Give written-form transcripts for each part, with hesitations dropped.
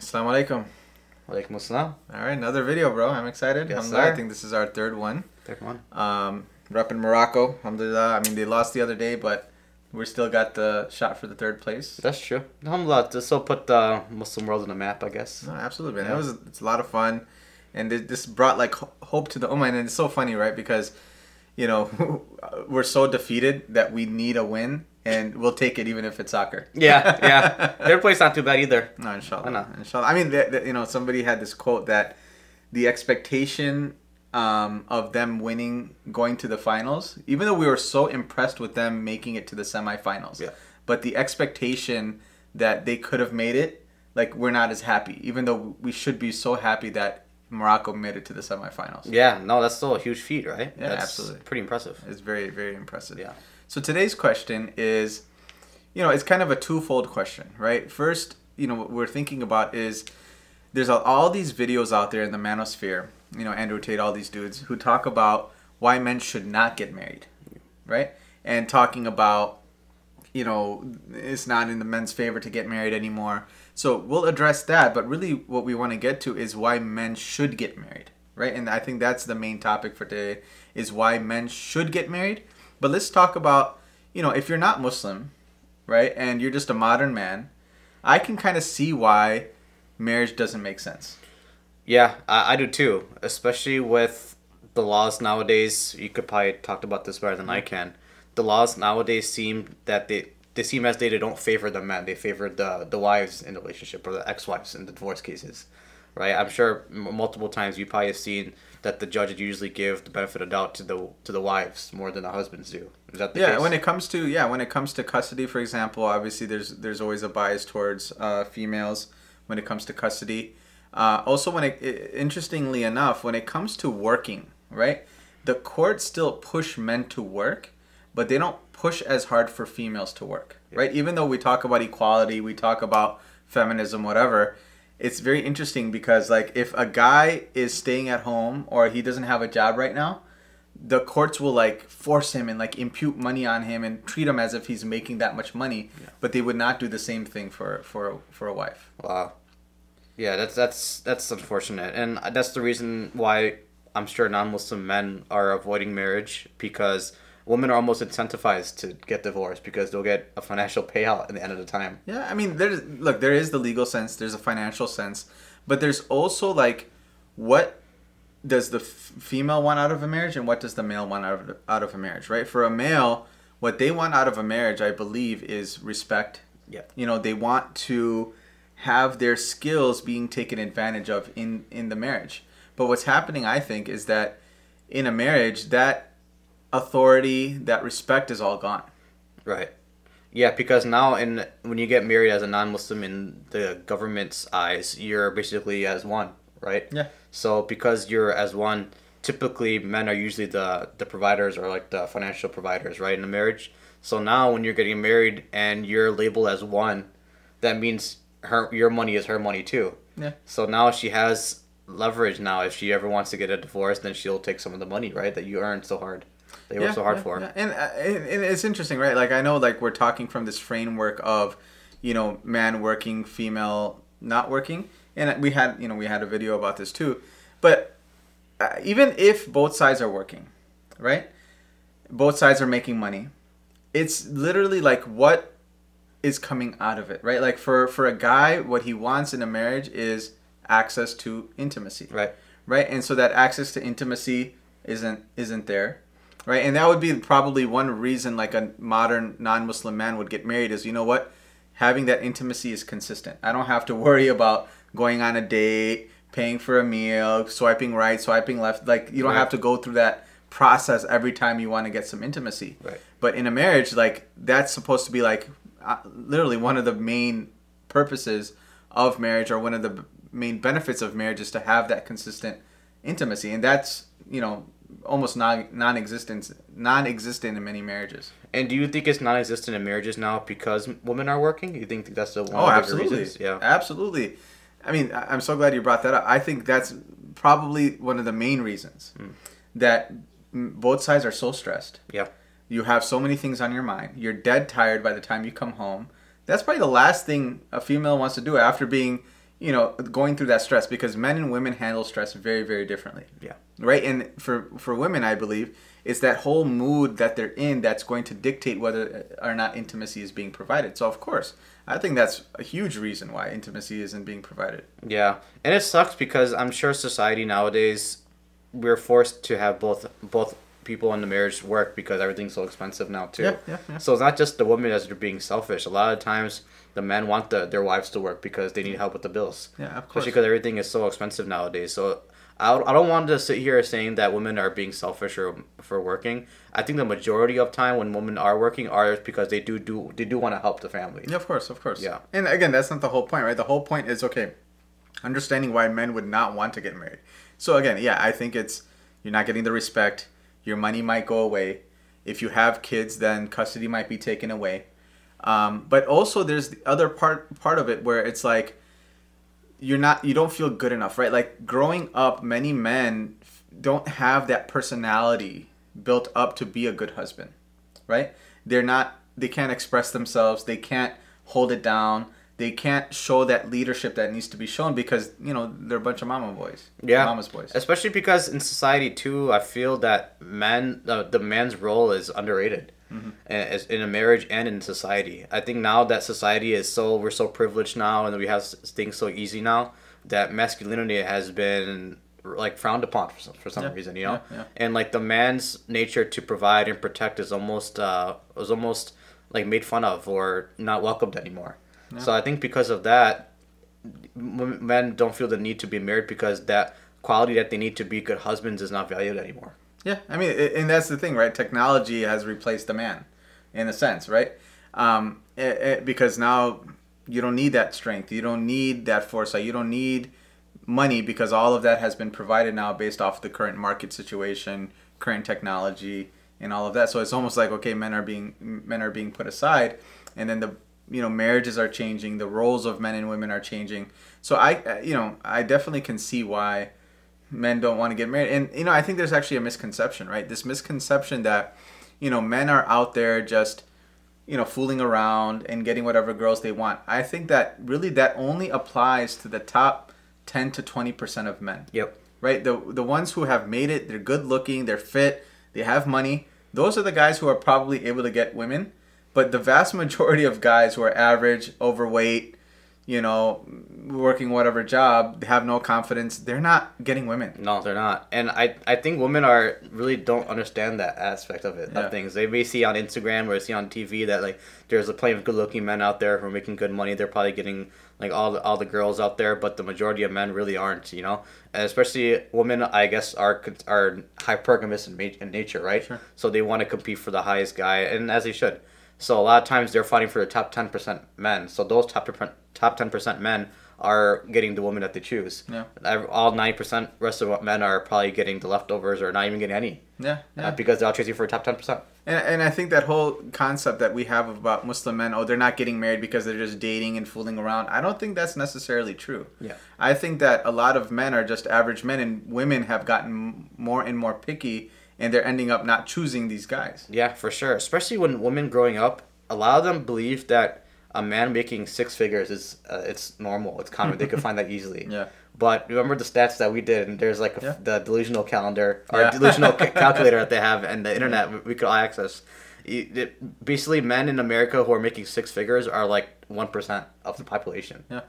Assalamu alaikum. Walaikum assalam. All right, another video, bro. I'm excited. Yes, Alhamdulillah, I sir. think this is our third one. Third one. Repping Morocco. Alhamdulillah. I mean, they lost the other day, but we still got the shot for the third place. That's true. Alhamdulillah, this will put the Muslim world on the map, I guess. No, absolutely, man. Yeah. It's a lot of fun, and this brought like hope to the ummah. And it's so funny, right? Because we're so defeated that we need a win, and we'll take it even if it's soccer. Yeah, yeah. Third place not too bad either. No, inshallah. Why not? Inshallah. I mean, somebody had this quote that the expectation of them winning, going to the finals, even though we were so impressed with them making it to the semifinals, Yeah. but the expectation that they could have made it, like, we're not as happy, even though we should be so happy that Morocco made it to the semifinals. Yeah, no, that's still a huge feat, right? Yeah, That's absolutely. pretty impressive. It's very, very impressive. Yeah. So today's question is, it's kind of a twofold question, right? First, what we're thinking about is there's all these videos out there in the manosphere, Andrew Tate, all these dudes who talk about why men should not get married, right? And talking about, it's not in the men's favor to get married anymore. So we'll address that, but really what we want to get to is why men should get married, right? And I think that's the main topic for today, is why men should get married. But let's talk about, if you're not Muslim, right, and you're just a modern man, I can kind of see why marriage doesn't make sense. Yeah, I do too. Especially with the laws nowadays. You could probably talk about this better than I can. The laws nowadays seem that they seem as they don't favor the men. They favor the wives in the relationship, or the ex-wives in the divorce cases, right? I'm sure multiple times you probably have seen that the judges usually give the benefit of doubt to the wives more than the husbands do. Is that the case? When it comes to custody, for example, obviously there's always a bias towards females when it comes to custody. Also, interestingly enough, when it comes to working, right, the courts still push men to work, but they don't push as hard for females to work, right? Even though we talk about equality, we talk about feminism, whatever, it's very interesting because, like, if a guy is staying at home or he doesn't have a job right now, the courts will, like, force him and, like, impute money on him and treat him as if he's making that much money, but they would not do the same thing for a wife. Wow. Yeah, that's unfortunate, and that's the reason why I'm sure non-Muslim men are avoiding marriage, because women are almost incentivized to get divorced because they'll get a financial payout at the end of the time. Yeah, I mean, there is the legal sense, there's a financial sense, but there's also, like, what does the female want out of a marriage and what does the male want out of a marriage, right? For a male, what they want out of a marriage, I believe, is respect. Yeah. They want to have their skills being taken advantage of in the marriage. But what's happening, I think, is that in a marriage, that authority, that respect is all gone. Right. Yeah, because now when you get married as a non-Muslim in the government's eyes, you're basically as one, right? Yeah. So because you're as one, typically men are usually the providers, or like the financial providers, right, in a marriage. So now when you're getting married and you're labeled as one, that means your money is her money too. Yeah. So now she has leverage. Now if she ever wants to get a divorce, then she'll take some of the money, right, that you earned so hard. They work so hard for. Yeah. And it's interesting, right? Like, I know, like, we're talking from this framework of, man working, female not working, and we had a video about this too. But even if both sides are working, right? Both sides are making money. It's literally like, what is coming out of it, right? Like, for a guy, what he wants in a marriage is access to intimacy, right? And so that access to intimacy isn't there, right? And that would be probably one reason, like, a modern non-Muslim man would get married is, having that intimacy is consistent. I don't have to worry about going on a date, paying for a meal, swiping right, swiping left. Like, you don't have to go through that process every time you want to get some intimacy. Right. But in a marriage, like, that's supposed to be, like, literally one of the main purposes of marriage, or one of the main benefits of marriage, is to have that consistent intimacy. And that's, almost non-existent in many marriages. And do you think it's non-existent in marriages now because women are working? You think that's the one Oh, of the absolutely. reasons? Yeah. Absolutely. I mean, I'm so glad you brought that up. I think that's probably one of the main reasons that both sides are so stressed. Yeah. You have so many things on your mind. You're dead tired by the time you come home. That's probably the last thing a female wants to do after being, going through that stress, because men and women handle stress very, very differently. Yeah. Right. And for women, I believe it's that whole mood that they're in that's going to dictate whether or not intimacy is being provided. So of course, I think that's a huge reason why intimacy isn't being provided. Yeah, and it sucks because I'm sure society nowadays, we're forced to have both people in the marriage work because everything's so expensive now too. Yeah. So it's not just the women as they're being selfish. A lot of times the men want their wives to work because they need help with the bills. Yeah, of course. Especially because everything is so expensive nowadays. So I don't want to sit here saying that women are being selfish or for working. I think the majority of time when women are working are because they do want to help the family. Yeah, of course. Yeah. And again, that's not the whole point, right? The whole point is, okay, understanding why men would not want to get married. So again, yeah, I think it's, you're not getting the respect. Your money might go away. If you have kids, then custody might be taken away. But also there's the other part of it where it's like, you don't feel good enough, right? Like growing up, many men don't have that personality built up to be a good husband, right? They can't express themselves. They can't hold it down. They can't show that leadership that needs to be shown because, they're a bunch of mama's boys. Especially because in society too, I feel that the man's role is underrated. As in a marriage and in society. I think now that society we're so privileged now and we have things so easy now that masculinity has been like frowned upon for some reason, Yeah. And like the man's nature to provide and protect is almost like made fun of or not welcomed anymore. Yeah. So I think because of that, men don't feel the need to be married because that quality that they need to be good husbands is not valued anymore. Yeah, I mean, and that's the thing, right? Technology has replaced the man, in a sense, right? Because now you don't need that strength, you don't need that foresight, you don't need money because all of that has been provided now based off the current market situation, current technology, and all of that. So it's almost like, okay, men are being put aside, and then the marriages are changing, the roles of men and women are changing. So I definitely can see why men don't want to get married. And I think there's actually a misconception, right? This misconception that men are out there just fooling around and getting whatever girls they want. I think that really that only applies to the top 10 to 20% of men. Yep. Right? The ones who have made it, they're good looking, they're fit, they have money. Those are the guys who are probably able to get women. But the vast majority of guys who are average, overweight, working whatever job, they have no confidence, they're not getting women. No, they're not. And I think women really don't understand that aspect of it, of things. They may see on Instagram or see on TV that like there's plenty of good looking men out there who are making good money. They're probably getting like all the girls out there, but the majority of men really aren't, And especially women, I guess, are hypergamous in nature, right? Sure. So they want to compete for the highest guy, and as they should. So a lot of times they're fighting for the top 10% men. So those top 10% men are getting the woman that they choose. Yeah. All 90% rest of men are probably getting the leftovers or not even getting any. Yeah. Because they're all chasing for the top 10%. And I think that whole concept that we have about Muslim men, they're not getting married because they're just dating and fooling around. I don't think that's necessarily true. Yeah. I think that a lot of men are just average men, and women have gotten more and more picky, and they're ending up not choosing these guys. Yeah, for sure. Especially when women growing up, a lot of them believe that a man making six figures is it's normal. It's common. They could find that easily. Yeah. But remember the stats that we did, and there's like the delusional calendar or delusional calculator that they have, and the internet we could all access. Basically, men in America who are making six figures are like 1% of the population. Yeah.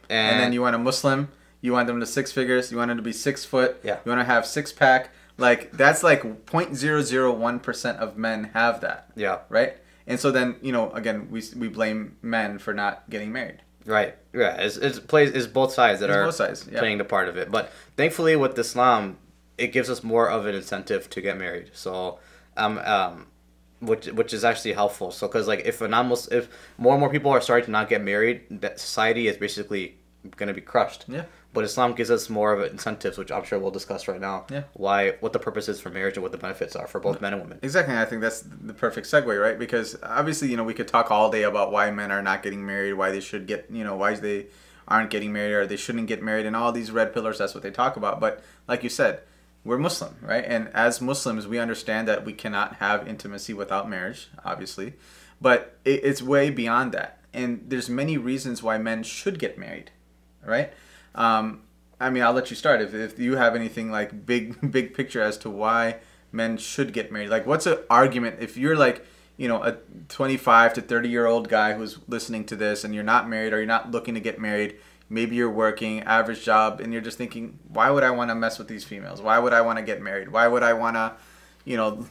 And then you want a Muslim, you want them to six figures, you want them to be 6 foot, Yeah. you want to have six pack. Like that's like 0.001% of men have that. Yeah. Right? And so then, again, we blame men for not getting married. Right. Yeah. It's both sides that are playing the part of it. But thankfully with Islam, it gives us more of an incentive to get married. So, which is actually helpful. So, because like if more and more people are starting to not get married, that society is basically going to be crushed. Yeah. But Islam gives us more of incentives, which I'm sure we'll discuss right now. Yeah. What the purpose is for marriage and what the benefits are for both men and women. Exactly. I think that's the perfect segue, right? Because obviously, we could talk all day about why men are not getting married, why they should get, why they aren't getting married or they shouldn't get married, and all these red pillars, that's what they talk about. But like you said, we're Muslim, right? And as Muslims, we understand that we cannot have intimacy without marriage, obviously. But it's way beyond that. And there's many reasons why men should get married. right? I mean, I'll let you start if you have anything like big picture as to why men should get married. Like, what's an argument if you're like, you know, a 25 to 30-year-old guy who's listening to this and you're not married or you're not looking to get married, maybe you're working, average job, and you're just thinking, why would I want to mess with these females? Why would I want to get married? Why would I want to, you know,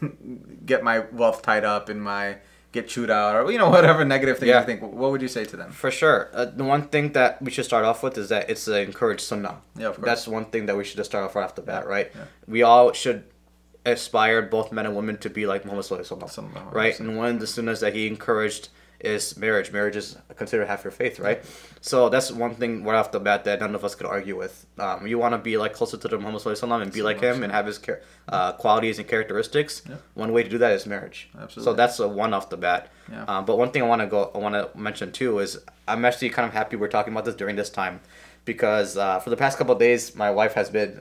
get my wealth tied up in my, get chewed out, or, you know, whatever negative thing you think? What would you say to them? For sure. The one thing that we should start off with is that it's encouraged sunnah. Yeah, of course. That's one thing that we should just start off right off the bat, right? Yeah. We all should aspire, both men and women, to be like Muhammad Sallallahu Alaihi Wasallam, right? And one of the sunnahs that he encouraged is marriage. Marriage is considered half your faith, right? So that's one thing right off the bat that none of us could argue with. You want to be like closer to the Muhammad Sallallahu Alaihi Wasallam and be like him and have his qualities and characteristics. Yeah. One way to do that is marriage. Absolutely. So that's a one off the bat. Yeah. But one thing I want to mention too is I'm actually kind of happy we're talking about this during this time, because for the past couple of days my wife has been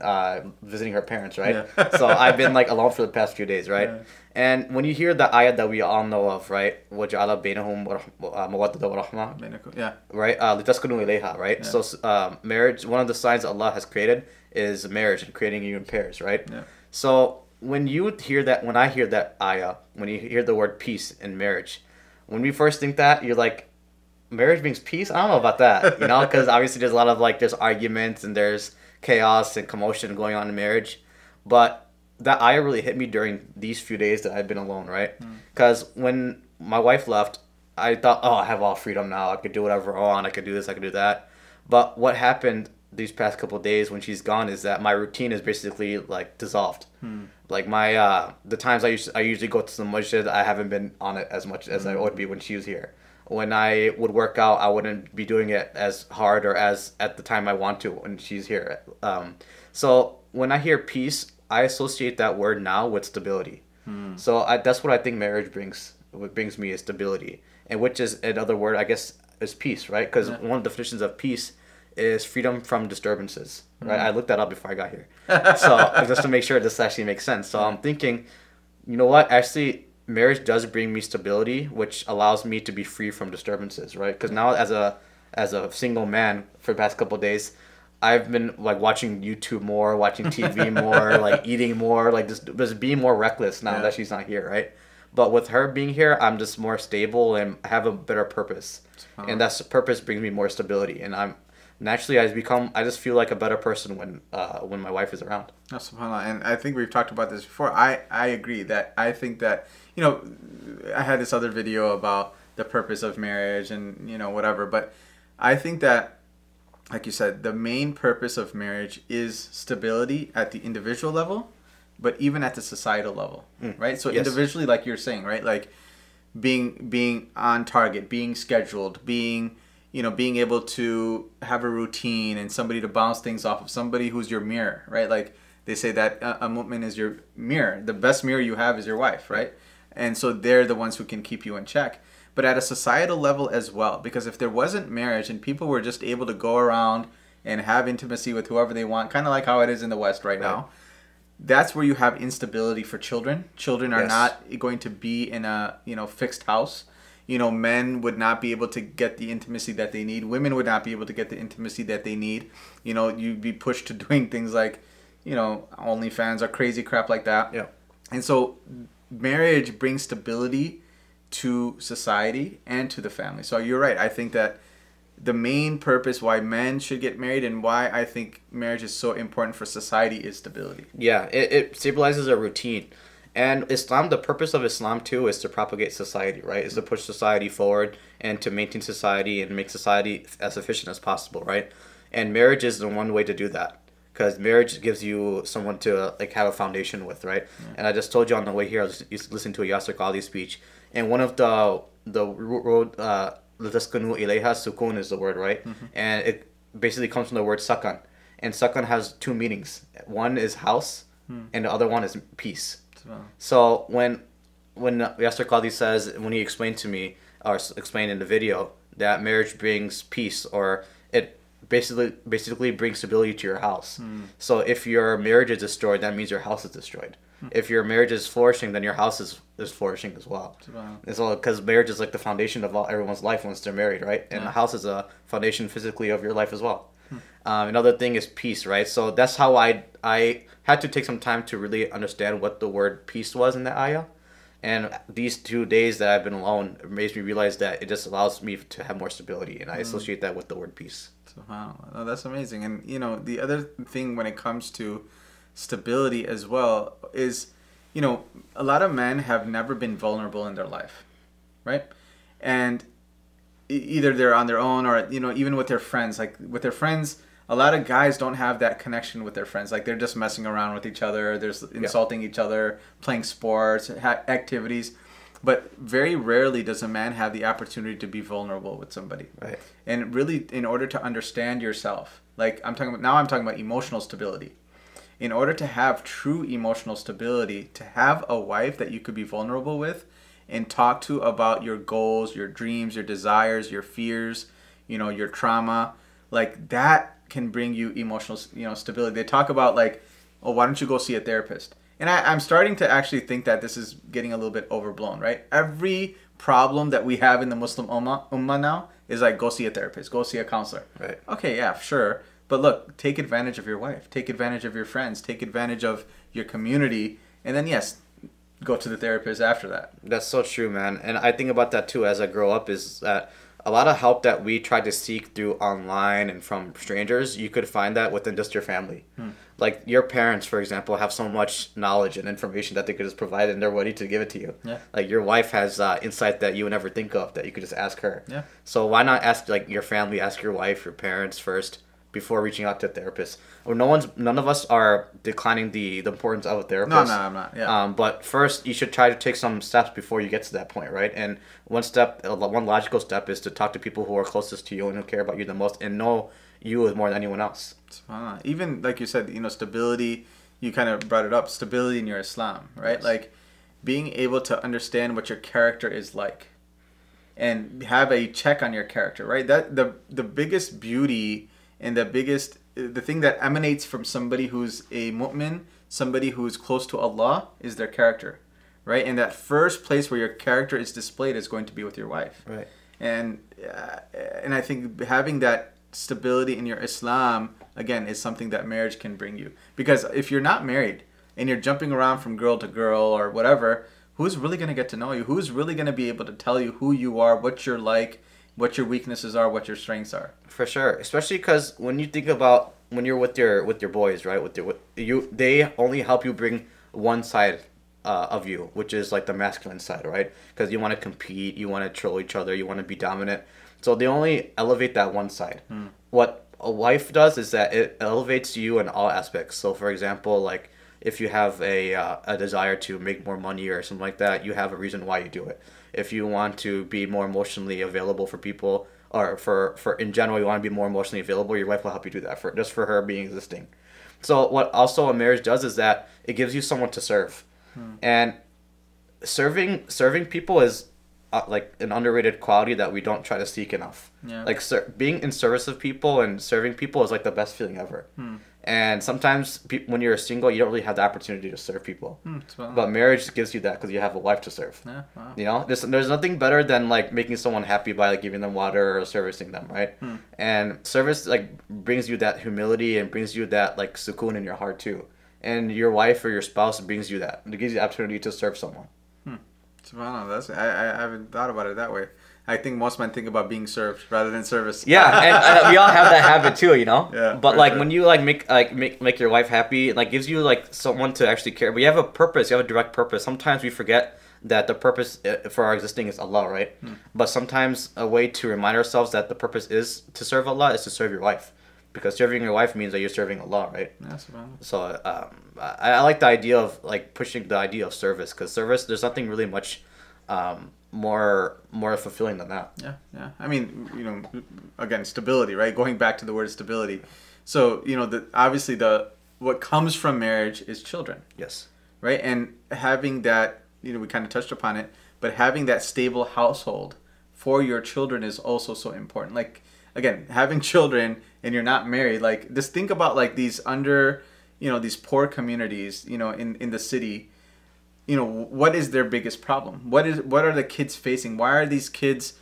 visiting her parents, right? Yeah. So I've been like alone for the past few days, right? Yeah. And when you hear the ayat that we all know of, right? وَجَعَلَ بَيْنَهُم مَوَدَّةً وَرَحْمَةً. Yeah. Right? لِتَسْكُنُوا إِلَيْهَا, right? Yeah. So marriage, one of the signs Allah has created is marriage and creating you in pairs, right? Yeah. So when you hear that, when I hear that ayah, when you hear the word peace in marriage, when we first think that, you're like, marriage brings peace? I don't know about that, you know, because obviously there's a lot of like, there's arguments and there's chaos and commotion going on in marriage. But that ayah really hit me during these few days that I've been alone, right? Because when my wife left, I thought, oh, I have all freedom now. I could do whatever I want. I could do this, I could do that. But what happened these past couple of days when she's gone is that my routine is basically like dissolved. Like my the times I usually go to the masjid, I haven't been on it as much as I would be when she was here. When I would work out, I wouldn't be doing it as hard or as at the time I want to when she's here. So when I hear peace, I associate that word now with stability. So that's what I think marriage brings. What brings me is stability, and which is another word, I guess, is peace, right? Because one of the definitions of peace is freedom from disturbances, right? I looked that up before I got here, so just to make sure this actually makes sense. So I'm thinking, you know what? Actually, marriage does bring me stability, which allows me to be free from disturbances, right? Because now, as a single man for the past couple of days, I've been like watching YouTube more, watching TV more, like eating more, like just being more reckless now that she's not here, right? But with her being here, I'm just more stable and have a better purpose, and that purpose brings me more stability. And I'm naturally I just feel like a better person when my wife is around. Oh, subhanAllah. And I think we've talked about this before. I agree that I think that, you know, I had this other video about the purpose of marriage and, you know, whatever, but I think that, like you said, the main purpose of marriage is stability at the individual level, but even at the societal level, right? So individually, like you're saying, right? Like being on target, being scheduled, being able to have a routine and somebody to bounce things off of, somebody who's your mirror, right? Like they say that a mu'min is your mirror. The best mirror you have is your wife, right? And so they're the ones who can keep you in check. But at a societal level as well, because if there wasn't marriage and people were just able to go around and have intimacy with whoever they want, kind of like how it is in the West right now, that's where you have instability for children. Children are not going to be in a, you know, fixed house. You know, men would not be able to get the intimacy that they need. Women would not be able to get the intimacy that they need. You know, you'd be pushed to doing things like, you know, OnlyFans or crazy crap like that. Yeah. And so marriage brings stability to society and to the family. So you're right. I think that the main purpose why men should get married and why I think marriage is so important for society is stability. Yeah, it stabilizes a routine. And Islam, the purpose of Islam too is to propagate society, right? Is to push society forward and to maintain society and make society as efficient as possible, right? And marriage is the one way to do that, because marriage gives you someone to like have a foundation with, right? Yeah. And I just told you on the way here, I was listening to a Yasser Qadhi speech, and one of the road لِتَسْكُنُوا إِلَيْهَا, sukun is the word, right? And it basically comes from the word sakan, and sakan has two meanings. One is house, and the other one is peace. So when Yasser Qadhi says, when he explained to me or explained in the video that marriage brings peace, or it basically brings stability to your house. So if your marriage is destroyed, that means your house is destroyed. If your marriage is flourishing, then your house is flourishing as well. It's all because marriage is like the foundation of everyone's life once they're married, right? And the house is a foundation physically of your life as well. Another thing is peace, right? So that's how I had to take some time to really understand what the word peace was in the ayah. And these 2 days that I've been alone makes me realize that it just allows me to have more stability, and I associate that with the word peace. Wow, oh, that's amazing. And the other thing when it comes to stability as well is, a lot of men have never been vulnerable in their life, right? And either they're on their own or even with their friends. Like with their friends, a lot of guys don't have that connection with their friends. Like they're just messing around with each other, they're insulting each other, playing sports, activities. But very rarely does a man have the opportunity to be vulnerable with somebody. Right. And really, in order to understand yourself, like I'm talking about emotional stability. In order to have true emotional stability, to have a wife that you could be vulnerable with and talk to about your goals, your dreams, your desires, your fears, your trauma, like that can bring you emotional, stability. They talk about like, oh, why don't you go see a therapist? And I'm starting to actually think that this is getting a little bit overblown, right? Every problem that we have in the Muslim ummah now is like, go see a therapist, go see a counselor. Right. Okay, yeah, sure. But look, take advantage of your wife, take advantage of your friends, take advantage of your community, and then yes, go to the therapist after that. That's so true, man. And I think about that too as I grow up, is that a lot of help that we try to seek through online and from strangers, you could find that within just your family. Like your parents, for example, have so much knowledge and information that they could just provide, and they're ready to give it to you. Yeah. Like your wife has insight that you would never think of that you could just ask her. Yeah. So why not ask like your family, ask your wife, your parents first before reaching out to a therapist? Or none of us are declining the importance of a therapist. No, I'm not. Yeah. But first, you should try to take some steps before you get to that point, right? And one logical step is to talk to people who are closest to you and who care about you the most and know you more than anyone else. Even like you said, stability. You kind of brought it up. Stability in your Islam, right? Yes. Like being able to understand what your character is like, and have a check on your character, right? That the biggest beauty and the thing that emanates from somebody who's a mu'min, somebody who's close to Allah, is their character, right? And that first place where your character is displayed is going to be with your wife. Right. And I think having that stability in your Islam, again, is something that marriage can bring you. Because if you're not married and you're jumping around from girl to girl or whatever, who's really going to get to know you? Who's really going to be able to tell you who you are, what you're like, what your weaknesses are, what your strengths are? For sure, especially because when you think about when you're with your boys, right? They only help you bring one side of you, which is like the masculine side, right? Because you want to compete, you want to troll each other, you want to be dominant. So they only elevate that one side. What a wife does is that it elevates you in all aspects. So, for example, like if you have a desire to make more money or something like that, you have a reason why you do it. If you want to be more emotionally available for people, or for in general, you want to be more emotionally available, your wife will help you do that just for her being existing. So what also a marriage does is that it gives you someone to serve. And serving people is like an underrated quality that we don't try to seek enough. Yeah. Like being in service of people and serving people is like the best feeling ever. And sometimes when you're single, you don't really have the opportunity to serve people. But marriage gives you that because you have a wife to serve. Yeah, wow. There's nothing better than like making someone happy by like giving them water or servicing them, right? And service like brings you that humility and brings you that like sukoon in your heart too. And your wife or your spouse brings you that. It gives you the opportunity to serve someone. Wow, I haven't thought about it that way. I think most men think about being served rather than service. Yeah, and we all have that habit too, Yeah. But like when you like make your wife happy, it like gives you like someone to actually care. But you have a purpose. You have a direct purpose. Sometimes we forget that the purpose for our existing is Allah, right? But sometimes a way to remind ourselves that the purpose is to serve Allah is to serve your wife, because serving your wife means that you're serving Allah, right? That's right. So I like the idea of like pushing the idea of service, because service, there's nothing really much more fulfilling than that. Yeah. I mean, again, stability, right? Going back to the word stability. So, obviously what comes from marriage is children. Yes. Right? And having that, we kind of touched upon it, but having that stable household for your children is also so important. Like, again, having children and you're not married, like, just think about like these these poor communities, in the city. What is their biggest problem? What are the kids facing? Why are these kids,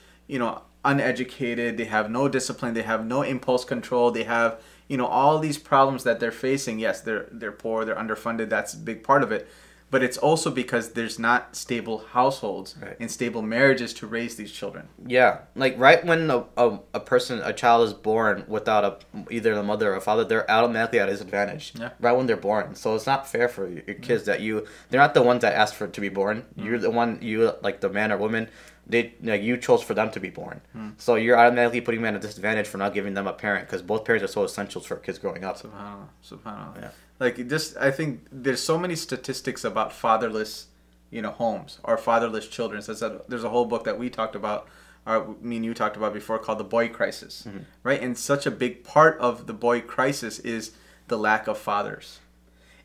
uneducated, they have no discipline, they have no impulse control, they have, you know, all these problems that they're facing. Yes, they're poor, they're underfunded, that's a big part of it. But it's also because there's not stable households and stable marriages to raise these children. Yeah, like right when a child is born without either a mother or a father, they're automatically at a disadvantage. Yeah. Right when they're born, so it's not fair for your kids that they're not the ones that asked for it to be born. You're the one, like the man or woman, you chose for them to be born. So you're automatically putting them at a disadvantage for not giving them a parent, because both parents are so essential for kids growing up. Subhanallah. Yeah. Like just, I think there's so many statistics about fatherless, you know, homes or fatherless children. So there's a whole book that we talked about, or me and you talked about before, called The Boy Crisis, right? And such a big part of the boy crisis is the lack of fathers.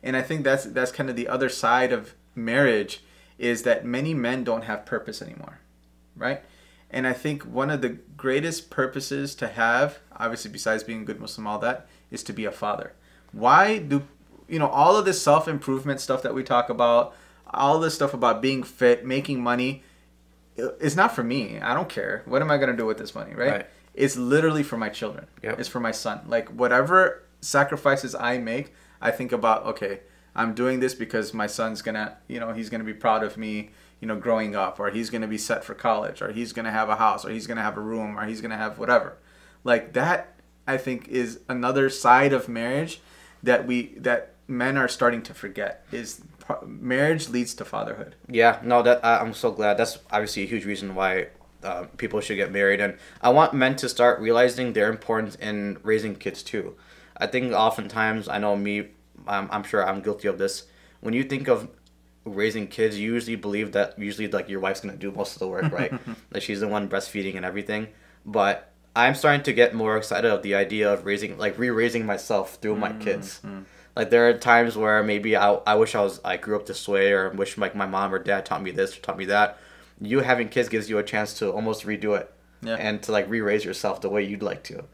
And I think that's kind of the other side of marriage, is that many men don't have purpose anymore, right? And I think one of the greatest purposes to have, obviously besides being a good Muslim, all that, is to be a father. Why do, you know, all of this self-improvement stuff that we talk about, all this stuff about being fit, making money, it's not for me. I don't care. What am I going to do with this money, right? It's literally for my children. Yep. It's for my son. Like, whatever sacrifices I make, I think about, okay, I'm doing this because my son's going to, you know, he's going to be proud of me, you know, growing up, or he's going to be set for college, or he's going to have a house, or he's going to have a room, or he's going to have whatever. Like, that, I think, is another side of marriage that men are starting to forget, is marriage leads to fatherhood. Yeah, no, that I'm so glad. That's obviously a huge reason why people should get married, and I want men to start realizing their importance in raising kids too. I think oftentimes, I know me, I'm sure I'm guilty of this. When you think of raising kids, you usually believe that like your wife's gonna do most of the work, right? That she's the one breastfeeding and everything. But I'm starting to get more excited of the idea of re-raising myself through my kids. Like, there are times where maybe I wish I grew up this way, or wish like my mom or dad taught me this or taught me that. You having kids gives you a chance to almost redo it, and to like re-raise yourself the way you'd like to.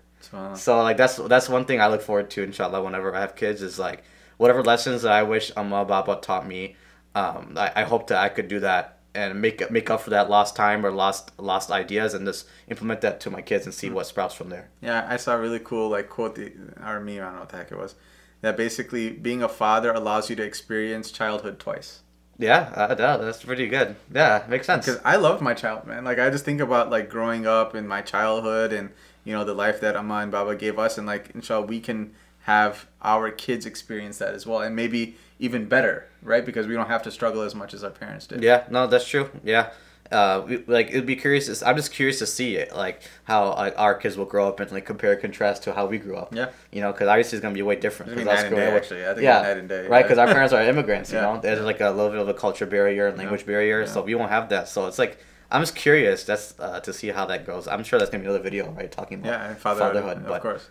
So like that's one thing I look forward to, inshallah, whenever I have kids, is like whatever lessons that I wish Amma Baba taught me. I hope that I could do that and make up for that lost time or lost ideas, and just implement that to my kids and see what sprouts from there. Yeah, I saw a really cool like quote, or meme, I don't know what the heck it was, that basically being a father allows you to experience childhood twice. Yeah, that's pretty good. Yeah, makes sense. Because I love my child, man. Like, I just think about like growing up in my childhood, and you know, the life that Amma and Baba gave us, and like, inshallah, we can have our kids experience that as well, and maybe even better, right? Because we don't have to struggle as much as our parents did. Yeah, no, that's true. Yeah. Like, it'd be curious. I'm just curious to see it, like how our kids will grow up and like compare and contrast to how we grew up. Yeah. You know, because obviously it's gonna be way different. It's night and day, actually. I think yeah, night and day. right? Because our parents are immigrants. You Yeah. know, there's like a little bit of a culture barrier and language barrier, so we won't have that. So it's like, I'm just curious. That's to see how that goes. I'm sure that's gonna be another video, right? Talking about fatherhood. Of course.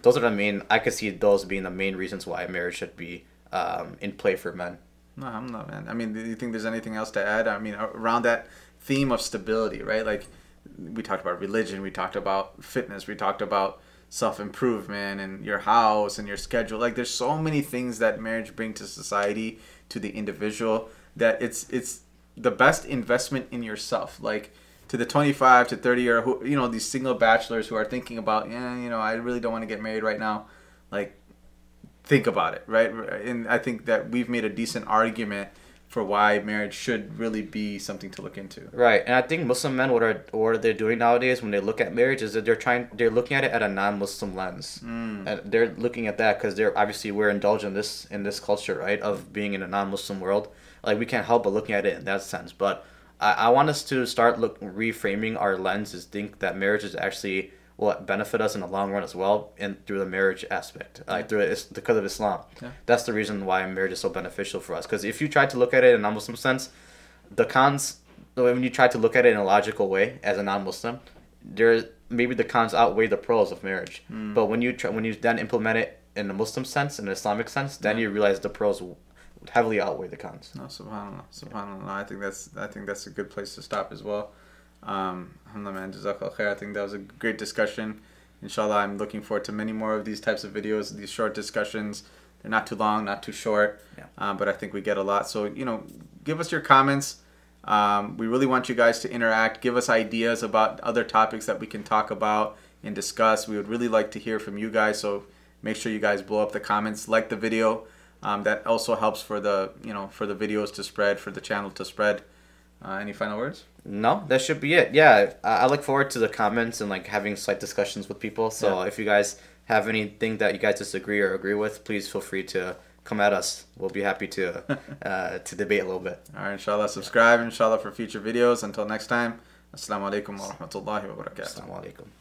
Those are the main. I could see those being the main reasons why marriage should be in play for men. No, I'm not, man. I mean, do you think there's anything else to add? I mean, around that theme of stability, right? Like, we talked about religion, we talked about fitness, we talked about self-improvement and your house and your schedule. Like, there's so many things that marriage brings to society, to the individual, that it's the best investment in yourself. Like, to the 25 to 30 year, who, you know, these single bachelors who are thinking about, yeah, you know, I really don't want to get married right now. Like, think about it, right? And I think that we've made a decent argument for why marriage should really be something to look into. Right, and I think Muslim men, what they're doing nowadays when they look at marriage is that they're looking at it at a non-Muslim lens, and they're looking at that because we're indulged in this culture, right, of being in a non-Muslim world. Like, we can't help but looking at it in that sense. But I want us to start reframing our lenses, think that marriage is actually will benefit us in the long run as well, and through the marriage aspect, because of Islam. Yeah. That's the reason why marriage is so beneficial for us. Because if you try to look at it in a non-Muslim sense, the cons, when you try to look at it in a logical way as a non-Muslim, maybe the cons outweigh the pros of marriage. But when you then implement it in a Muslim sense, in an Islamic sense, then you realize the pros heavily outweigh the cons. No, subhanallah. I think that's a good place to stop as well. Alhamdulillah, man, jazakallah khair. I think that was a great discussion. Inshallah, I'm looking forward to many more of these types of videos, these short discussions. They're not too long, not too short, but I think we get a lot. So, you know, give us your comments. We really want you guys to interact, give us ideas about other topics that we can talk about and discuss. We would really like to hear from you guys, so make sure you guys blow up the comments, like the video. That also helps for the for the videos to spread, for the channel to spread. Any final words? No, that should be it. Yeah, I look forward to the comments and like having slight discussions with people. So if you guys have anything that you guys disagree or agree with, please feel free to come at us. We'll be happy to debate a little bit. All right, inshallah, subscribe inshallah for future videos. Until next time, assalamu alaikum wa rahmatullahi wa barakatuh. Assalamu alaikum.